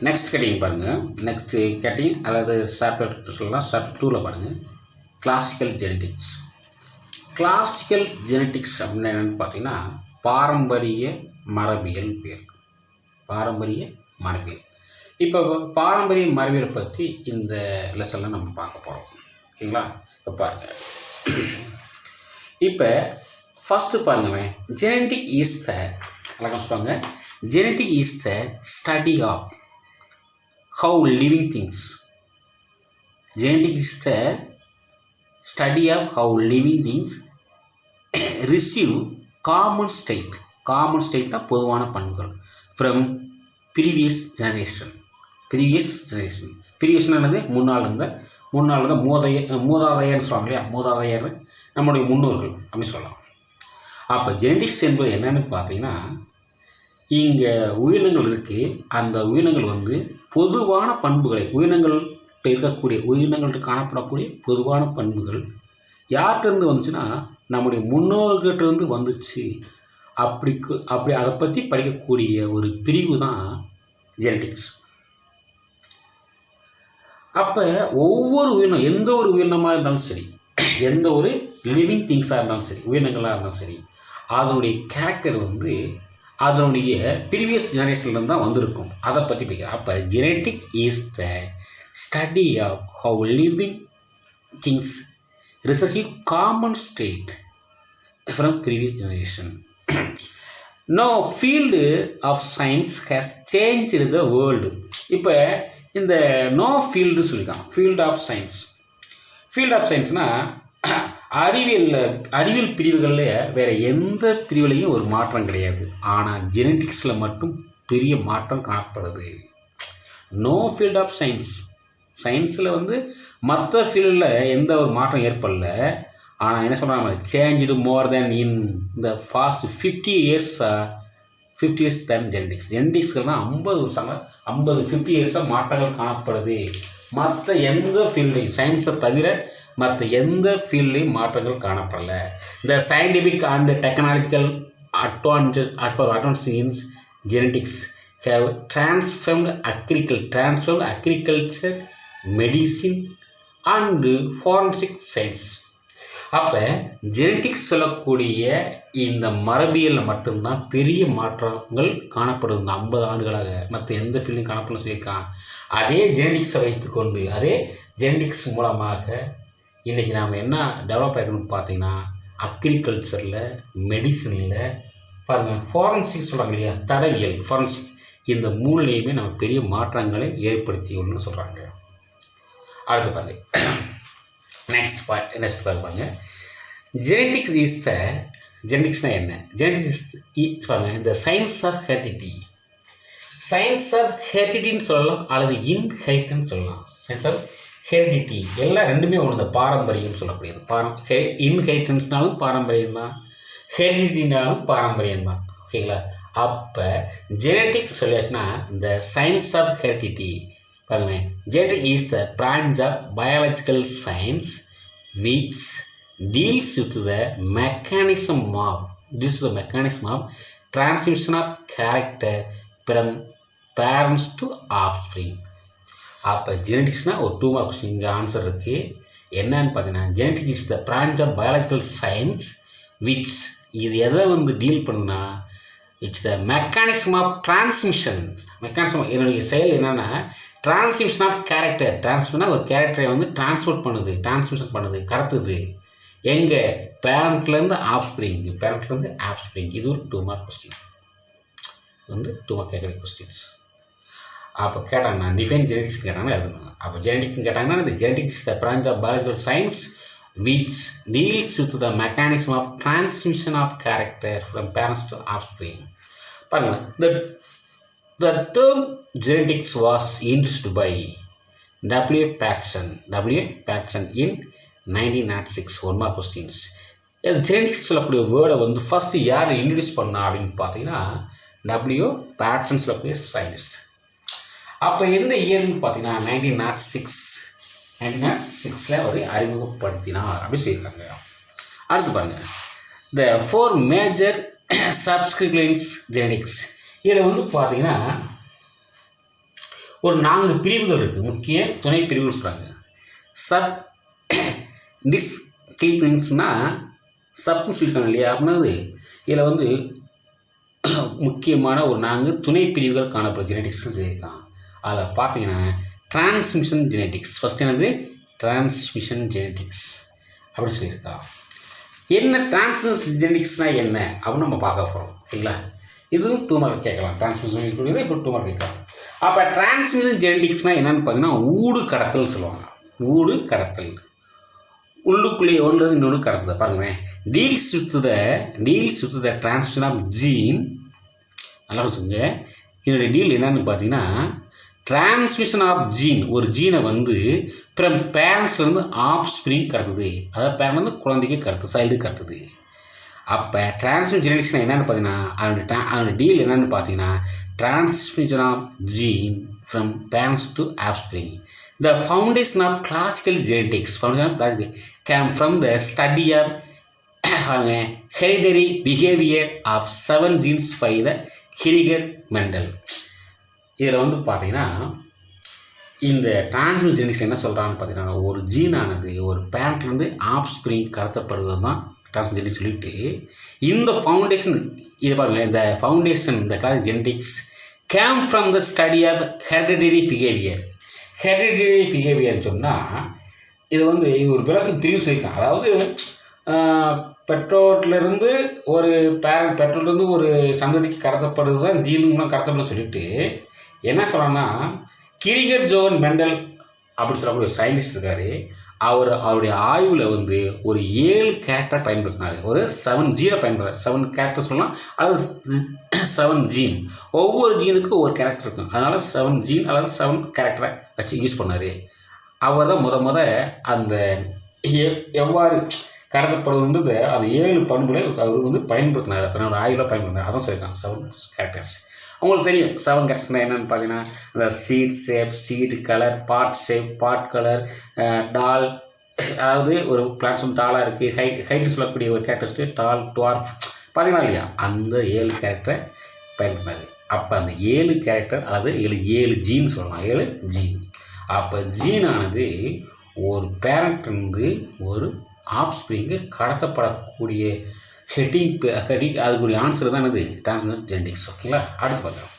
Next gating பாருங்கள். Next gating அதாவது chapter சொல்லலாம். சாப்டர் 2ல் பாருங்கள், கிளாசிக்கல் ஜெனட்டிக்ஸ். கிளாசிக்கல் ஜெனட்டிக்ஸ் அப்படின்னா என்னென்னு பார்த்தீங்கன்னா பாரம்பரிய மரபியல் பேர். பாரம்பரிய மரபியல். இப்போ பாரம்பரிய மரபியலை பற்றி இந்த லெசனில் நம்ம பார்க்க போகிறோம். ஓகேங்களா? இப்போ பாருங்கள். இப்போ ஃபஸ்ட்டு பாருங்க, ஜெனட்டிக் இஸ் த அழகாக சொல்லுவாங்க, genetic is the study of how living things. Genetic is the study of how living things receive common state. Common ஸ்டேட்னா பொதுவான பண்புகள் ஃப்ரம் ப்ரீவியஸ் ஜெனரேஷன். ப்ரீவியஸ்னானது முன்னால் இருந்த மூதாதையர்னு சொல்லுவாங்க இல்லையா, மூதாதையர் நம்முடைய முன்னோர்கள் அப்படின்னு சொல்லலாம். அப்போ ஜெனடிக்ஸ் என்பது என்னென்னு பார்த்தீங்கன்னா, இங்கே உயிரினங்கள் இருக்குது. அந்த உயிரினங்கள் பொதுவான பண்புகளை, உயிரினங்கள்கிட்ட காணப்படக்கூடிய பொதுவான பண்புகள் யார்கிட்டருந்து வந்துச்சுன்னா நம்முடைய முன்னோர்கிட்டருந்து வந்துச்சு. அப்படி அதை பற்றி படிக்கக்கூடிய ஒரு பிரிவு தான் ஜெனட்டிக்ஸ். அப்போ ஒவ்வொரு உயிரினம், எந்த ஒரு உயிரினமாக இருந்தாலும் சரி, எந்த ஒரு லிவிங் திங்ஸாக இருந்தாலும் சரி, உயிரினங்களாக இருந்தாலும் சரி, அதனுடைய கேரக்டர் அதனுடைய ப்ரீவியஸ் ஜெனரேஷன்லேருந்து தான் வந்திருக்கும். அதை பற்றி படிக்கிறேன். அப்போ genetic is the study of how living things receive common state from previous generation. No field of science has changed the world. இப்போ இந்த நோ ஃபீல்டு சொல்லியிருக்காங்க. ஃபீல்ட் ஆஃப் சயின்ஸ்னால் அறிவியல் பிரிவுகளில் வேறு எந்த பிரிவுலையும் ஒரு மாற்றம் கிடையாது. ஆனால் ஜெனட்டிக்ஸில் மட்டும் பெரிய மாற்றம் காணப்படுது. நோ ஃபீல்ட் ஆஃப் சயின்ஸில் மற்ற ஃபீல்டில் எந்த ஒரு மாற்றம் ஏற்படல. ஆனால் என்ன சொல்கிறாங்க, சேஞ்சு மோர் தேன் இன் த ஃபாஸ்ட் 50 years தேன் ஜெனடிக்ஸில் தான் 50 years மாற்றங்கள் காணப்படுது. மற்ற எந்த ஃபீல்டையும், சயின்ஸை தவிர மற்ற எந்த ஃபீல்ட்லையும் மாற்றங்கள் காணப்படலை. இந்த scientific and technological advance in genetics have transformed agriculture, medicine and forensic science. அப்போ ஜெனட்டிக்ஸ் சொல்லக்கூடிய இந்த மரபியலில் மட்டும்தான் பெரிய மாற்றங்கள் காணப்படுது. இந்த 50 ஆண்டுகளாக மற்ற எந்த ஃபீல்டையும் காணப்படணும்னு சொல்லியிருக்கான். அதே ஜெனட்டிக்ஸை வைத்துக்கொண்டு, அதே ஜெனட்டிக்ஸ் மூலமாக இன்றைக்கி நாம் என்ன டெவலப் ஆகிருக்கணும்னு பார்த்தீங்கன்னா, அக்ரிகல்ச்சரில், மெடிசனில் பாருங்கள், ஃபாரன்சிக் சொல்கிறாங்க இல்லையா, தடவியல், ஃபாரன்சிக், இந்த மூணுலேயுமே நம்ம பெரிய மாற்றங்களை ஏற்படுத்தியுள்ளோன்னு சொல்கிறாங்க. அடுத்து பாருங்க, நெக்ஸ்ட் பாருங்க, ஜெனட்டிக்ஸ்னால் என்ன? ஜெனட்டிக்ஸ் பாருங்க, இந்த சயின்ஸ் ஆஃப் ஹெரிடிட்டின்னு சொல்லலாம், அல்லது இன்ஹெரிட்டன்ஸ் சொல்லலாம். சயின்ஸ் ஆஃப் ஹெரிடிட்டி எல்லாம் ரெண்டுமே ஒன்று. பாரம்பரியம் சொல்லக்கூடியது. இன்ஹெரிட்டன்ஸ்னாலும் பாரம்பரியம் தான், ஹெரிடிட்டினாலும் பாரம்பரியம் தான். ஓகேங்களா? அப்போ ஜெனட்டிக்ஸ் சொல்லியாச்சுன்னா இந்த சயின்ஸ் ஆஃப் ஹெரிடிட்டி பாருங்க, genetic is the branch of biological science which deals with the mechanism of transmission of character from parents to offspring. அப்போ ஜெனட்டிக்ஸ்னால் ஒரு 2 mark கொஸ்டின் இங்கே ஆன்சர் இருக்குது. என்னன்னு பார்த்தீங்கன்னா, genetic is the branch of biological science which இது எதை deal பண்ணுதுன்னா, it's the mechanism of transmission. என்னுடைய செயல் என்னென்னா, டிரான்ஸ்மிஷன் ஆஃப் கேரக்டர். டிரான்ஸ்மிஷனாக ஒரு கேரக்டரை டிரான்ஸ்மிஷன் பண்ணுது, கடத்துது. எங்கே? பேரண்ட்லேருந்து ஆஃப்ஸ்ப்ரிங். இது ஒரு 2 mark கொஸ்டின். இது 2 mark கேட்கக்கூடிய கொஸ்டின்ஸ். அப்போ கேட்டாங்கன்னா டிஃபைன் ஜெனட்டிக்ஸ் கேட்டாங்கன்னா எழுதணும். அப்போ ஜெனட்டிக்ஸ் கேட்டாங்கன்னா, இந்த genetics is the branch of biological science which deals with the mechanism of transmission of character from parents to offspring. பாருங்க, the term genetics was introduced by W. Patterson in 1906. 1 mark questions. Genetics சொல்லக்கூடிய வேர்டை first யார் introduce பண்ணா அப்படின்னு பார்த்தீங்கன்னா, W. Patterson சொல்லக்கூடிய scientist. அப்போ எந்த இயர்னு பார்த்தீங்கன்னா 1906 அவர் அறிமுகப்படுத்தினார் அப்படின்னு சொல்லியிருக்காங்க. அடுத்து பாருங்கள், த 4 மேஜர் சப்ஸ்கிரிப்ஷன்ஸ் ஜெனடிக்ஸ். இதில் பார்த்தீங்கன்னா ஒரு 4 பிரிவுகள் இருக்குது, முக்கிய துணை பிரிவுகள் சொல்கிறாங்க. சப் டிஸ்கிரிப்ஷன்ஸ்னால் சப்னு சொல்லியிருக்காங்க இல்லையா, அப்படின்னா இதில் வந்து முக்கியமான ஒரு 4 துணை பிரிவுகள் காணப்படும் ஜெனட்டிக்ஸ்னு சொல்லியிருக்கான். அதில் பார்த்தீங்கன்னா டிரான்ஸ்மிஷன் ஜெனட்டிக்ஸ் ஃபஸ்ட் என்னது டிரான்ஸ்மிஷன் ஜெனட்டிக்ஸ் அப்படின்னு சொல்லியிருக்கா. என்ன டிரான்ஸ்மிஷன் ஜெனட்டிக்ஸ்னால் என்ன அப்படின்னு நம்ம பார்க்க போகிறோம். சரிங்களா, இதுவும் 2 மார்க் கேட்கலாம். டிரான்ஸ்மிஷன் இருக்கக்கூடியது இப்போ 2 மார்க் கேட்கலாம். அப்போ டிரான்ஸ்மிஷன் ஜெனட்டிக்ஸ்னால் என்னென்னு பார்த்தீங்கன்னா ஊடு கடத்தல் சொல்லுவாங்க. ஊடு கடத்தல், உள்ளுக்குள்ளேயே ஒன்று இன்னொன்று கடத்துது. பாருங்களேன், deals with the transmission of gene. நல்லா சொல்லுங்க, இதனுடைய டீல் என்னன்னு பார்த்தீங்கன்னா டிரான்ஸ்மிஷன் ஆஃப் ஜீன், ஒரு ஜீனை வந்து அப்புறம் பேரண்ட்ஸ்லேருந்து ஆஃப் ஸ்ப்ரிங் கடத்துது. அதாவது பேரண்ட்லேருந்து குழந்தைக்கு கடத்துது, சைல்டு கடத்துது. அப்போ டிரான்ஸ்மிஷன் ஜெனடிக்ஸ்னால் என்னென்னு பார்த்தீங்கன்னா அதோட டீல் என்னென்னு பார்த்தீங்கன்னா transmission of gene from parents to offspring. The foundation of classical genetics came from the study of hereditary behavior of 7 genes by the Heringer Mendel. இதில் வந்து பார்த்தீங்கன்னா இந்த டிரான்ஸ்மிஷன் ஜெனடிக்ஸ் என்ன சொல்கிறான்னு பார்த்தீங்கன்னா ஒரு ஜீனானது ஒரு பேரண்ட்லேருந்து ஆஃப் ஸ்ப்ரிங் கடத்தப்படுவது தான் டிரான்ஸ்மிஷன் ஜெனடிக்ஸ் சொல்லிட்டு இந்த ஃபவுண்டேஷன் இது பாருங்கள். இந்த ஃபவுண்டேஷன் இந்த classic genetics came from the study of hereditary behaviour. Hereditary பிஹேவியர்னு சொன்னால் இது வந்து ஒரு விளக்கம் பிரிவு சொல்லியிருக்காங்க. அதாவது பெற்றோர்லேருந்து ஒரு பெற்றோர்லேருந்து ஒரு சந்ததிக்கு கடத்தப்படுறது தான் ஜீனுலாம் கடத்தப்படுன்னு சொல்லிட்டு என்ன சொல்கிறாங்கன்னா கிரிகர் ஜோன் மெண்டல் அப்படின்னு சொல்லக்கூடிய சயின்டிஸ்ட் இருக்கார். அவருடைய ஆய்வில் வந்து ஒரு 7 கேரக்டரை பயன்படுத்தினார். ஒரு 7 ஜீனை பயன்படுத்துகிறார். 7 கேரக்டர் சொல்லலாம், அதாவது 7 ஜீன். ஒவ்வொரு ஜீனுக்கும் ஒரு கேரக்டர் இருக்கும். அதனால் 7 ஜீன் அல்லது 7 கேரக்டரை வச்சு யூஸ் பண்ணார். அவர் தான் முத அந்த எவ்வாறு கடத்தப்படுதுன்றது அது 7 பண்புகளை அவர் வந்து பயன்படுத்தினார். தன்னோட ஆய்வில் பயன்படுத்தினார். அதான் சொல்லியிருக்காங்க 7 கேரக்டர்ஸ். அவங்களுக்கு தெரியும் 7 கேரக்டர்ஸ்னால் என்னென்னு பார்த்தீங்கன்னா இந்த seed shape, seed colour, pod shape, pod colour, tall, அதாவது ஒரு பிளாட்ஃபார்ம் டாலாக இருக்குது, ஹைட்டு சொல்லக்கூடிய ஒரு கேரக்டர்ஸ்ட்டு டால், டுவார்ஃப் பார்த்தீங்களா இல்லையா, அந்த 7 கேரக்டரை பயன்படுத்தினார். அப்போ அந்த 7 கேரக்டர் அதாவது 7 ஜீன் சொல்லலாம், 7 ஜீன். அப்போ ஜீனானது ஒரு பேரண்ட்லேருந்து ஒரு ஆஃப் ஸ்ப்ரிங்கு கடத்தப்படக்கூடிய ஹெட்டிங் அதுக்குரிய ஆன்சர் தான் என்னது டிரான்ஸ்மிஷன் ஜெனடிக்ஸ். ஓகேங்களா, அடுத்து பார்க்கலாம்.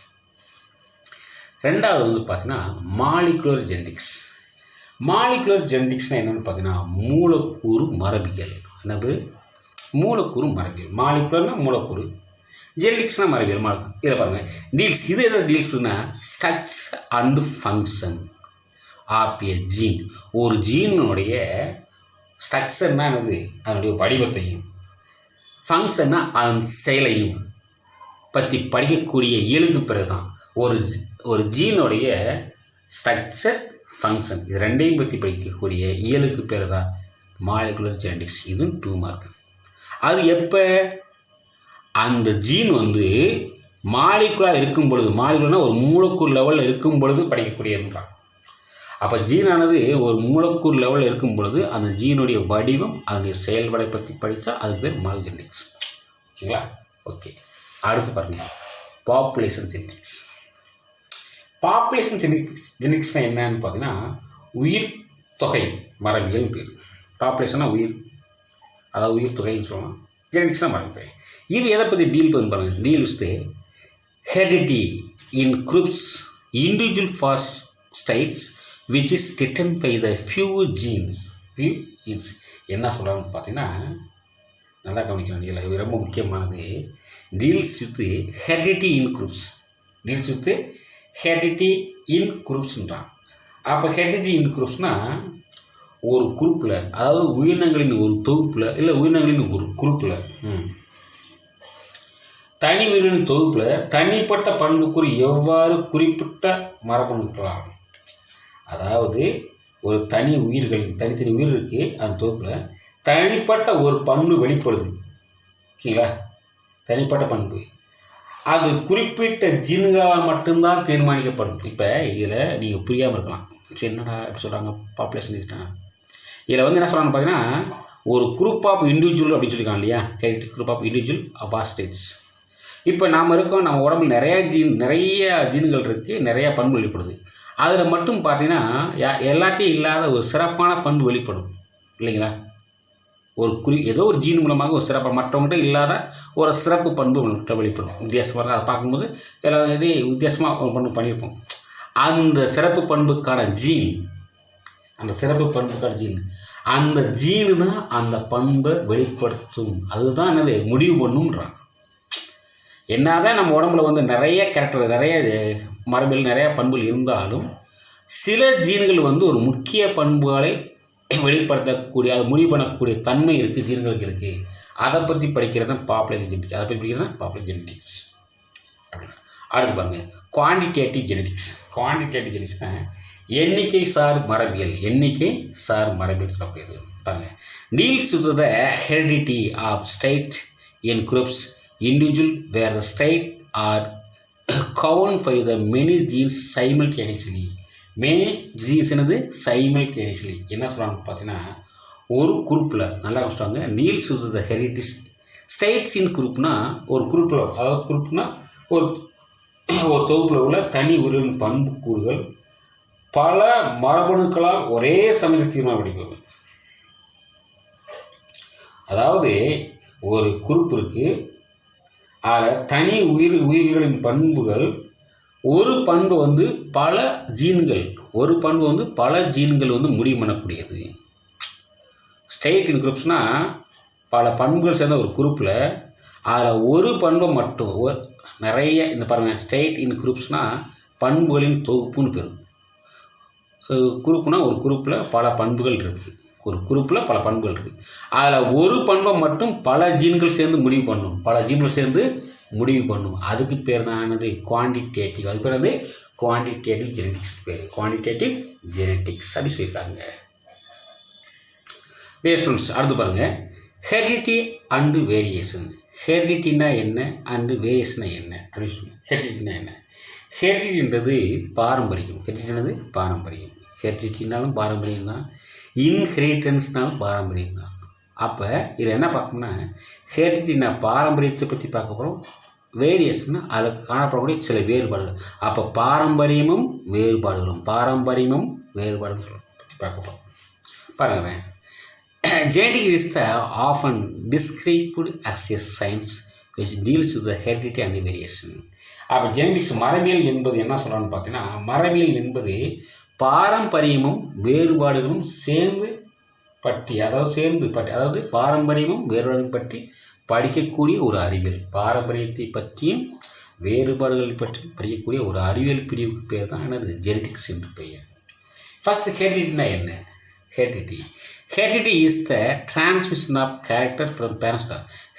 ரெண்டாவது வந்து பார்த்தீங்கன்னா மாலிகுலர் ஜெனடிக்ஸ். மாலிகுலர் ஜெனடிக்ஸ்னால் என்னென்னு பார்த்தீங்கன்னா மூலக்கூறு மரபியல். என்னது மூலக்கூறு மரபியல். மாலிகுலர்னால் மூலக்கூறு, ஜெனடிக்ஸ்னால் மரபியல். இதில் பாருங்கள் டீல்ஸ். இது எதாவது டீல்ஸ் பண்ணால் structure and function of a gene. ஒரு ஜீனுடைய ஸ்ட்ரக்சர்னால் என்னது அதனுடைய வடிவத்தையும், ஃபங்க்ஷன்னா அதன் செயலையும் பற்றி படிக்கக்கூடிய இயலுக்கு பிறகு தான் ஒரு ஜீனுடைய ஸ்ட்ரக்சர், ஃபங்க்ஷன் இது ரெண்டையும் பற்றி படிக்கக்கூடிய இயலுக்கு பேர் தான் மாலிகுலர் ஜெனடிக்ஸ். இதுவும் 2 மார்க். அது எப்போ அந்த ஜீன் வந்து மாலிகுலாக இருக்கும் பொழுது, மாலிகுலர்னால் ஒரு மூலக்கூறு லெவலில் இருக்கும் பொழுது படிக்கக்கூடியதுன்றான். அப்போ ஜீனானது ஒரு மூலக்கூறு லெவலில் இருக்கும் பொழுது அந்த ஜீனுடைய வடிவம் அதனுடைய செயல்பாடை பற்றி படித்தா அதுக்கு பேர் மாலிகுலர் ஜெனடிக்ஸ். ஓகேங்களா, ஓகே. அடுத்து பாருங்கள் பாப்புலேஷன் ஜெனடிக்ஸ். பாப்புலேஷன் ஜெனடிக்ஸ்னால் என்னன்னு பார்த்தீங்கன்னா உயிர் தொகை மரபியல் பேர். பாப்புலேஷனாக உயிர், அதாவது உயிர் தொகைன்னு சொல்லலாம். ஜெனடிக்ஸ்னால் மரபு. இது எதை பற்றி டீல் பண்ணி பாருங்கள். Deal with heredity in groups individual for traits which is determined by the few genes. என்ன சொல்கிறாங்கன்னு பார்த்தீங்கன்னா நல்லா கவனிக்க வேண்டியதில்லை, இது ரொம்ப முக்கியமானது. Deals with heredity in groups. Deals with heredity in குரூப்ஸ்ன்றான். அப்போ ஹெரிடிட்டி இன் குரூப்ஸ்னால் ஒரு குரூப்பில், அதாவது உயிரினங்களின் ஒரு தொகுப்பில், இல்லை உயிரினங்களின் ஒரு குரூப்பில், தனி உயிரின தொகுப்பில் தனிப்பட்ட பண்புக்குறி எவ்வாறு குறிப்பிட்ட மரபணுக்கலாம். அதாவது ஒரு தனி உயிர்களின் தனித்தனி உயிர் இருக்குது, அந்த தொகுப்பில் தனிப்பட்ட ஒரு பண்பு வெளிப்படுது. ஓகேங்களா, தனிப்பட்ட பண்பு அது குறிப்பிட்ட ஜீன்களால் மட்டும்தான் தீர்மானிக்கப்படும். இப்போ இதில் நீங்கள் புரியாமல் இருக்கலாம், சரி என்னடா எப்படி சொல்கிறாங்க பாப்புலேஷன் இருக்காங்க. இதில் வந்து என்ன சொல்கிறாங்கன்னு பார்த்தீங்கன்னா ஒரு குரூப் ஆஃப் இண்டிவிஜுவல் அப்படின்னு சொல்லியிருக்காங்க இல்லையா, குரூப் ஆஃப் இண்டிவிஜுவல் அபாஸ்டேட்ஸ். இப்போ நாம் இருக்கோம், நம்ம உடம்புல நிறைய ஜீன்கள் இருக்குது, நிறையா பண்பு வெளிப்படுது. அதில் மட்டும் பார்த்தீங்கன்னா எல்லாத்தையும் இல்லாத ஒரு சிறப்பான பண்பு வெளிப்படும் இல்லைங்களா. ஏதோ ஒரு ஜீன் மூலமாக ஒரு சிறப்பு மற்றவங்கள்ட்ட இல்லாத ஒரு சிறப்பு பண்பு வெளிப்படும். வித்தியாசமாக அதை பார்க்கும்போது எல்லாரும் வித்தியாசமாக ஒரு பண்பு பண்ணியிருப்போம். அந்த சிறப்பு பண்புக்கான ஜீன் அந்த ஜீனு தான் அந்த பண்பை வெளிப்படுத்தும். அதுதான் என்னது முடிவு பண்ணுன்றான். என்னதான் நம்ம உடம்புல நிறைய கேரக்டர், நிறைய மரபில் நிறைய பண்புகள் இருந்தாலும் சில ஜீன்கள் ஒரு முக்கிய பண்புகளை வெளிப்படுத்தக்கூடிய, அது முடிவு பண்ணக்கூடிய தன்மை இருக்குது, ஜீன்களுக்கு இருக்குது. அதை பற்றி படிக்கிறது தான் பாப்புலேஷன் ஜெனட்டிக்ஸ். அடுத்து பாருங்கள், குவான்டிடேட்டிவ் ஜெனட்டிக்ஸ்னால் எண்ணிக்கை சார் மரபியல் சொல்லக்கூடியது. பாருங்கள், deals with the heredity of state in groups individual where the state are count by the many genes simultaneously. Simultaneously என்ன சொல்கிறாங்க பார்த்தீங்கன்னா, ஒரு குரூப்பில் நல்லா கஷ்டவாங்க. Deals with the heredities states in குரூப்னா ஒரு குரூப்பில், அதாவது குரூப்னா ஒரு தொகுப்பில் உள்ள தனி உயிரின் பண்பு கூறுகள் பல மரபணுக்களால் ஒரே சமயத்தில் தீர்மானிக்கப்படுகிறது. அதாவது ஒரு குரூப் இருக்குது, அதில் தனி உயிர்களின் பண்புகள், ஒரு பண்பு பல ஜீன்கள் முடிவு பண்ணக்கூடியது. ஸ்டேட் இன் குரூப்ஸ்னால் பல பண்புகள் சேர்ந்த ஒரு குரூப்பில் அதில் ஒரு பண்பை மட்டும் நிறைய இந்த பாருங்கள், ஸ்டேட் இன் குரூப்ஸ்னால் பண்புகளின் தொகுப்புன்னு பேர். குரூப்னா ஒரு குரூப்பில் பல பண்புகள் இருக்குது, அதில் ஒரு பண்பை மட்டும் பல ஜீன்கள் சேர்ந்து முடிவு பண்ணும். அதுக்கு பேர் தான் என்னது குவான்டிடேட்டிவ். அதுக்கு பேர் வந்து குவான்டிடேட்டிவ் ஜெனட்டிக்ஸ் பேர். குவான்டிடேட்டிவ் ஜெனட்டிக்ஸ் அப்படி சொல்லியிருக்காங்க. அடுத்து பாருங்கள், ஹெரிடிட்டி அண்டு வேரியேஷன். ஹெரிடிட்டினா என்ன அண்டு வேரியேஷனா என்ன அப்படின்னு சொல்லுங்கள். ஹெரிடிட்டினா என்ன? ஹெரிடிட்டின்றது பாரம்பரியம். ஹெரிடிட்டினாலும் பாரம்பரியம் தான், இன்ஹெரிட்டன்ஸ்னாலும் பாரம்பரியம் தான். அப்போ இதில் என்ன பார்க்கணும்னா, ஹெரிடிட்டினா பாரம்பரியத்தை பற்றி பார்க்க போகிறோம், வேரியேஷன்னா அதில் காணப்படக்கூடிய சில வேறுபாடுகள். அப்போ பாரம்பரியமும் வேறுபாடுகளும் பற்றி பார்க்க போகிறோம். பாருங்கள், genetic is often described as a science which deals with the heredity and variation. அப்போ ஜெனடிக்ஸ் மரபியல் என்பது என்ன சொல்கிறான்னு பார்த்தீங்கன்னா, மரபியல் என்பது பாரம்பரியமும் வேறுபாடுகளும் சேர்ந்து பற்றி அதாவது பாரம்பரியமும் வேறுபாடுகள் பற்றி படிக்கக்கூடிய ஒரு அறிவியல். பாரம்பரியத்தை பற்றியும் வேறுபாடுகளை பற்றி படிக்கக்கூடிய ஒரு அறிவியல் பிரிவுக்கு பேர் தான் என்னது ஜெனடிக்ஸ் என்று பெயர். ஃபர்ஸ்ட் ஹெரிடிட்டினா என்ன? Heredity is the transmission of character from parents.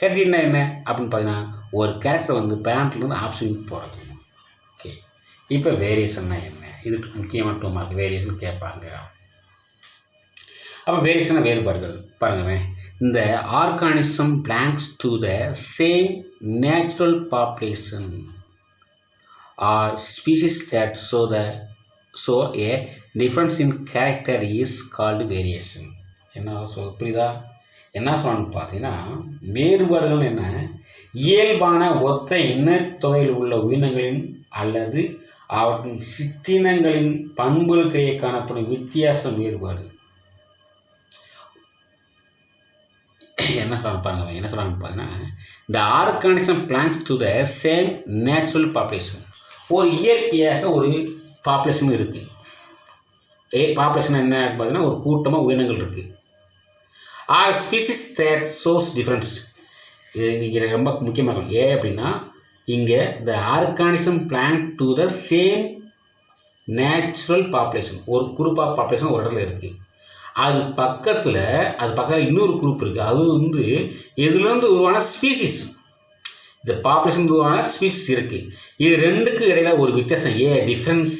ஹெரிடிட்டினா என்ன அப்படின்னு பார்த்தீங்கன்னா, ஒரு கேரக்டர் பேரண்ட்லேருந்து ஆப்ஷனுக்கு போகிறது. ஓகே, இப்போ வேரியேஷன்னா என்ன? இது முக்கியமான டூ மார்க் வேரியேஷன் கேட்பாங்க. அப்போ வேரியேஷனாக வேறுபாடுகள் பாருங்கள். இந்த organism belongs to the same natural population or species that show a difference in character is called variation. என்ன புரியுதா? என்ன சொல்லணும்னு பார்த்தீங்கன்னா, வேறுபாடுகள் என்ன? இயல்பான ஒத்த இனத்தொகையில் உள்ள உயிரினங்களின் அல்லது அவற்றின் சிற்றினங்களின் பண்புகளுக்கிடையே காணப்படும் வித்தியாசம் வேறுபாடு. என்ன சொல்கிறாங்க பார்த்தீங்கன்னா, இந்த organism belongs to the same natural population. ஒரு இயற்கையாக ஒரு பாப்புலேஷன் இருக்குது. பாப்புலேஷன் என்ன பார்த்தீங்கன்னா, ஒரு கூட்டமாக உயிரினங்கள் இருக்குது. Or species that shows difference. இது இங்கே ரொம்ப முக்கியமாக இருக்கும். அப்படின்னா இங்கே the organism belong to the same natural population. ஒரு குரூப் ஆஃப் பாப்புலேஷன் ஒரு இடத்துல இருக்குது. அது பக்கத்தில் இன்னொரு குரூப் இருக்குது. அது எதுலேருந்து உருவான ஸ்பீசிஸ். இந்த பாப்புலேஷன் உருவான ஸ்பீசிஸ் இருக்குது. இது ரெண்டுக்கு இடையில ஒரு வித்தியாசம், டிஃப்ரென்ஸ்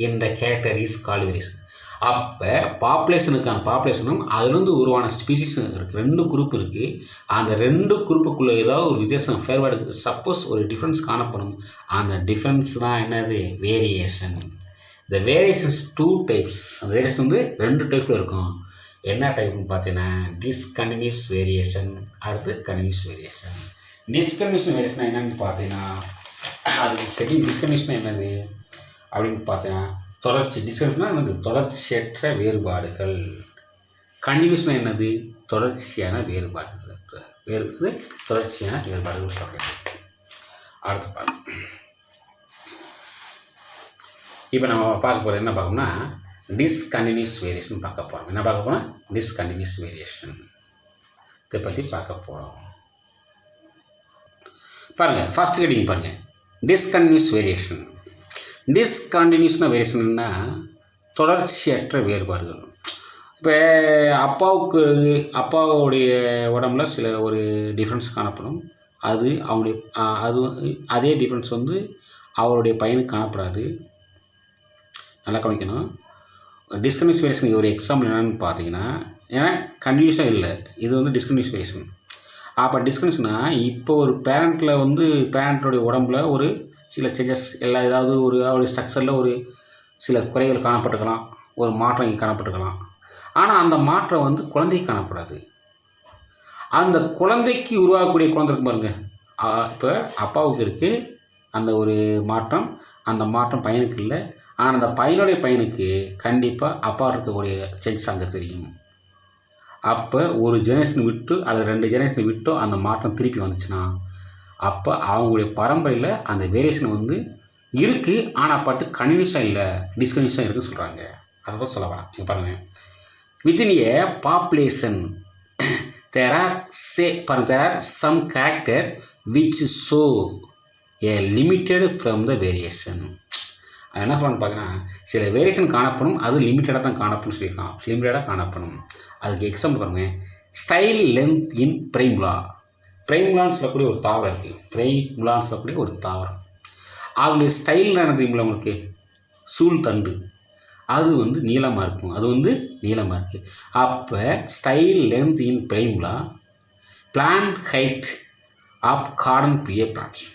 என்ற கேரக்டர் இஸ் கால்டு வேரியேஷன். அப்போ பாப்புலேஷனும் அதுலேருந்து உருவான ஸ்பீசிஸும் இருக்குது. ரெண்டு குரூப் இருக்குது. அந்த ரெண்டு குரூப்புக்குள்ளே ஏதாவது ஒரு வித்தியாசம் ஃபேர்வேர்டு, சப்போஸ் ஒரு டிஃப்ரென்ஸ் காணப்படும். அந்த டிஃப்ரென்ஸ் தான் என்னது வேரியேஷன். இந்த வேரியேஷன்ஸ் 2 டைப்ஸ். அந்த வேரியேஷன் ரெண்டு டைப்பில் இருக்கும். என்ன டைப்னு பார்த்தீங்கன்னா, டிஸ்கண்டினியூஸ் வேரியேஷன், அடுத்து கண்டினியூஸ் வேரியேஷன். டிஸ்கண்டினியூஸ் வேரியேஷன் என்னென்னு பார்த்தீங்கன்னா, அது டிஸ்கண்டினியூஷன் என்னது அப்படின்னு பார்த்தீங்கன்னா தொடர்ச்சி. டிஸ்கன்யூஸ்னா என்னது? தொடர்ச்சியற்ற வேறுபாடுகள். கண்டினியூஸ்னால் என்னது? தொடர்ச்சியான வேறுபாடுகள். தொடர்ச்சியான வேறுபாடுகள் சொல்கிறேன். அடுத்து பாருங்க. இப்போ நம்ம பார்க்க போகிறது என்ன பார்க்கணும்னா டிஸ்கண்டினியூஸ் வேரியேஷன் பார்க்க போகிறோம். என்ன பார்க்க போகிறோம்? டிஸ்கண்டினியூஸ் வேரியேஷன் இதை பற்றி பார்க்க போகிறோம். பாருங்கள், ஃபஸ்ட் ஹெட்டிங் பாருங்கள், டிஸ்கண்டினியூஸ் வேரியேஷன். டிஸ்கண்டினியூஸ்னா வேரியேஷன்னா தொடர்ச்சியற்ற வேறுபாடுகள். இப்போ அப்பாவுடைய உடம்புல சில ஒரு டிஃப்ரென்ஸ் காணப்படும். அதே டிஃப்ரென்ஸ் வந்து அவருடைய பையனுக்கு காணப்படாது. நல்லா கவனிக்கணும். டிஸ்கண்டினியூஸ் வேரியேஷனுக்கு ஒரு எக்ஸாம்பிள் என்னென்னு பார்த்தீங்கன்னா, ஏன்னா கண்டினியூஸாக இல்லை, இது வந்து டிஸ்கண்டினியூஸ் வேரியேஷன். அப்போ டிஸ்கண்டினியூஸ்னா இப்போ ஒரு பேரண்ட்டோடைய உடம்புல ஒரு சில சேஞ்சஸ் ஏதாவது அவருடைய ஸ்ட்ரக்சரில் ஒரு சில குறைகள் காணப்பட்டுக்கலாம், ஒரு மாற்றம் இங்கே காணப்பட்டுக்கலாம். ஆனால் அந்த மாற்றம் வந்து குழந்தைக்கு காணப்படாது. அந்த குழந்தைக்கு உருவாகக்கூடிய குழந்தை இருக்கு பாருங்க. இப்போ அப்பாவுக்கு இருக்குது அந்த ஒரு மாற்றம், அந்த மாற்றம் பையனுக்கு இல்லை. ஆனால் அந்த பையனுடைய பையனுக்கு கண்டிப்பாக அப்பா இருக்கக்கூடிய சேஞ்சஸ் அங்கே தெரியும். அப்போ ஒரு ஜெனரேஷன் விட்டு அல்லது 2 ஜெனரேஷன் விட்டோ அந்த மாற்றம் திருப்பி வந்துச்சுன்னா அப்போ அவங்களுடைய பரம்பரையில் அந்த வேரியேஷன் வந்து இருக்குது. ஆனால் பட்டு கண்டினியூஸாக இல்லை, டிஸ்கண்டினியூஸாக இருக்குன்னு சொல்கிறாங்க. அதை தான் சொல்ல வரேன். நீங்கள் பாருங்கள், within a population there are some character which show a limited from the variation. அது என்ன சொல்லணும்னு பார்த்தீங்கன்னா, சில வேரியேஷன் காணப்படும், அது லிமிட்டடாக தான் காணப்படும் சொல்லியிருக்கான். லிமிட்டடாக காணப்படும். அதுக்கு எக்ஸாம்பிள் பாருங்கள், ஸ்டைல் லென்த் இன் பிரைமுலா. பிரைமுலான்னு சொல்லக்கூடிய ஒரு தாவரம் இருக்குது. பிரைமுலான்னு சொல்லக்கூடிய ஒரு தாவரம். அதனுடைய ஸ்டைல் என்ன தெரியுங்களா உங்களுக்கு? சூழ் தண்டு அது வந்து நீளமாக இருக்கும். நீளமாக இருக்குது. அப்போ style length in primula, plant height of garden pea plants.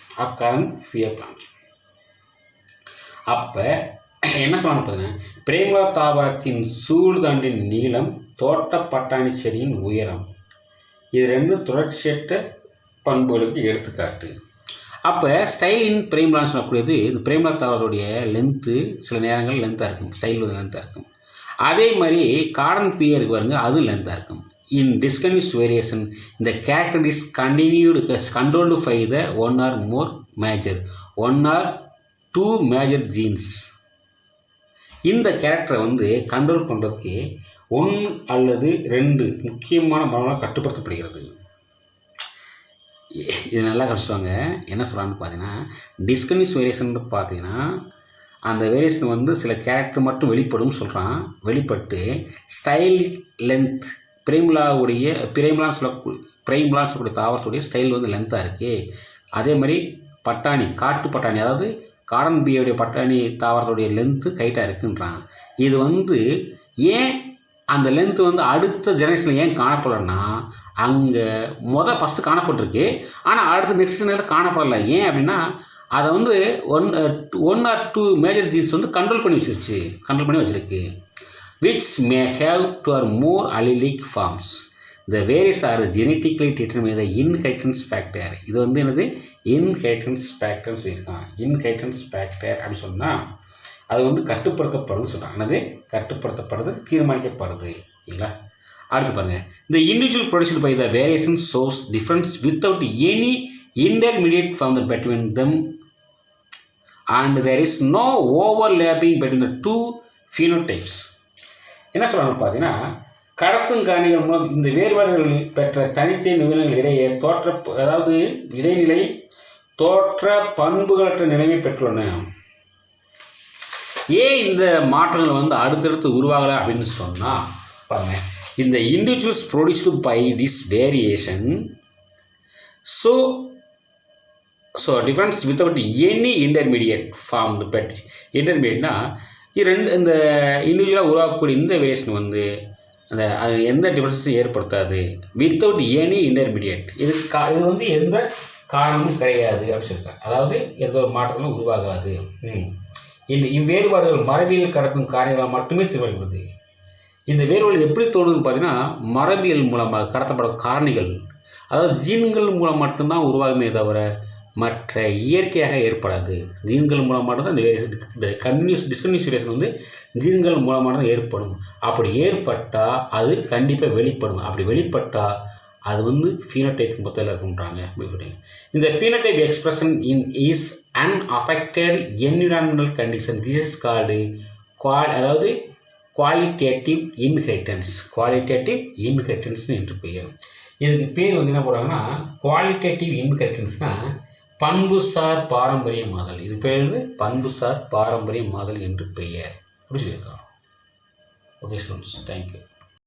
அப்போ என்ன சொல்லணும் பார்த்தீங்கன்னா, பிரைமுலா தாவரத்தின் சூழ்தண்டின் நீளம், தோட்ட பட்டாணி செடியின் உயரம், இது 2 தொடர்ச்சியற்ற பண்புகளுக்கு எடுத்துக்காட்டு. அப்போ ஸ்டைல் இன் பிரைமுலான்னு சொல்லக்கூடியது இந்த பிரைமுலா தாவரத்துடைய லென்த்து சில நேரங்கள் லென்த்தாக இருக்கும், ஸ்டைல் வந்து லென்த்தாக இருக்கும். அதே மாதிரி கார்டன் பியருக்கு வருங்க, அது லென்த்தாக இருக்கும். இன் டிஸ்கண்டினியூஸ் வேரியேஷன் இந்த character is controlled by the 1 or more major 1 or 2 major genes. இந்த கேரக்டரை வந்து கண்ட்ரோல் பண்ணுறதுக்கு 1 அல்லது 2 முக்கியமான மரபுகளால் கட்டுப்படுத்தப்படுகிறது. இது நல்லா கஷ்டங்க. என்ன சொல்கிறான்னு பார்த்தீங்கன்னா, டிஸ்கண்டினியூஸ் வேரியேஷன் பார்த்தீங்கன்னா அந்த வேரியேஷன் வந்து சில கேரக்டர் மட்டும் வெளிப்படும் சொல்கிறான். வெளிப்பட்டு ஸ்டைல் லென்த் பிரைமுலான்னு சொல்லக்கூடிய தாவரத்துடைய ஸ்டைல் வந்து லென்த்தாக இருக்குது. அதே மாதிரி காட்டு பட்டாணி அதாவது கார்டன் பியோடைய பட்டாணி தாவரத்துடைய லென்த்து கைட்டாக இருக்குன்றான். இது வந்து ஏன் அந்த லென்த்து வந்து அடுத்த ஜெனரேஷனில் ஏன் காணப்படலைன்னா, அங்கே ஃபஸ்ட்டு காணப்பட்டிருக்கு, ஆனால் அடுத்த நெக்ஸ்ட் ஜெனரேஷனில் காணப்படலை. ஏன் அப்படின்னா அதை வந்து 1 or 2 மேஜர் ஜீன்ஸ் வந்து கண்ட்ரோல் பண்ணி வச்சிருக்கு. which may have 2 or more allelic forms. The various are genetically determined by the inheritance factor. இது வந்து என்னது? இன்ஹெரிட்டன்ஸ் ஃபேக்டர்னு சொல்லியிருக்கான். இன்ஹெரிட்டன்ஸ் ஃபேக்டர் அப்படின்னு சொன்னால் அது வந்து கட்டுப்படுத்தப்படுதுன்னு சொல்கிறாங்க. என்னது? கட்டுப்படுத்தப்படுது, தீர்மானிக்கப்படுது. இல்லைங்களா? அடுத்து பாருங்கள், இந்த individual produced by the variation shows difference without any intermediate from the between them and there is no overlapping between the 2 phenotypes. என்ன சொல்கிறாங்க பார்த்தீங்கன்னா, கடத்தும் காரணிகள் மூலம் இந்த வேறுபாடுகள் பெற்ற தனித்தனி நிபுணர்கள் இடையே இடைநிலை தோற்ற பண்புகளற்ற நிலைமை பெற்றுள்ளன. ஏன் இந்த மாற்றங்கள் வந்து அடுத்தடுத்து உருவாகலை அப்படின்னு சொன்னால் பாருங்க, இந்த individuals produced by this variation so difference without any intermediate form. But இன்டர்மீடியட்னா இந்த இண்டிவிஜுவலாக உருவாக்கக்கூடிய இந்த வேரியேஷன் வந்து அது எந்த டிஃப்ரென்ஸும் ஏற்படுத்தாது. வித்தவுட் எனி இன்டர்மீடியட், இது வந்து எந்த காரணமும் கிடையாது அப்படின்னு சொல்லியிருக்காங்க. அதாவது எந்த ஒரு மாற்றங்களும் உருவாகாது. இவ்வேறுபாடுகள் மரபியல் கடத்தும் காரணிகளால் மட்டுமே தீர்மானிக்கப்படுது. இந்த வேறுபாடு எப்படி தோணுதுன்னு பார்த்தீங்கன்னா, மரபியல் மூலமாக கடத்தப்படும் காரணிகள், அதாவது ஜீன்கள் மூலம் மட்டும்தான் உருவாகுமே தவிர மற்ற இயற்கையாக ஏற்படாது. ஜீன்கள் மூலமாக தான் இந்த டிஸ்கன்டினியூஸ் வேரியேஷன் வந்து ஜீன்கள் மூலமாக தான் ஏற்படும். அப்படி ஏற்பட்டால் அது கண்டிப்பாக வெளிப்படும். அப்படி வெளிப்பட்டால் அது வந்து ஃபீனோடைப் பொறுத்தல இருக்குன்றாங்க. இந்த phenotype expression is unaffected environmental condition. This is called அதாவது குவாலிட்டேட்டிவ் இன்ஹெரிட்டன்ஸ் என்று பெயர். இதுக்கு பேர் வந்து என்ன போடுறாங்கன்னா குவாலிட்டேட்டிவ் இன்ஹெரிட்டன்ஸ்னால் பண்புசார் பாரம்பரியமாதல். இது பேர் வந்து பண்புசார் பாரம்பரியமாதல் என்று பெயர். அப்படி சொல்லியிருக்காங்க. Okay students, thank you.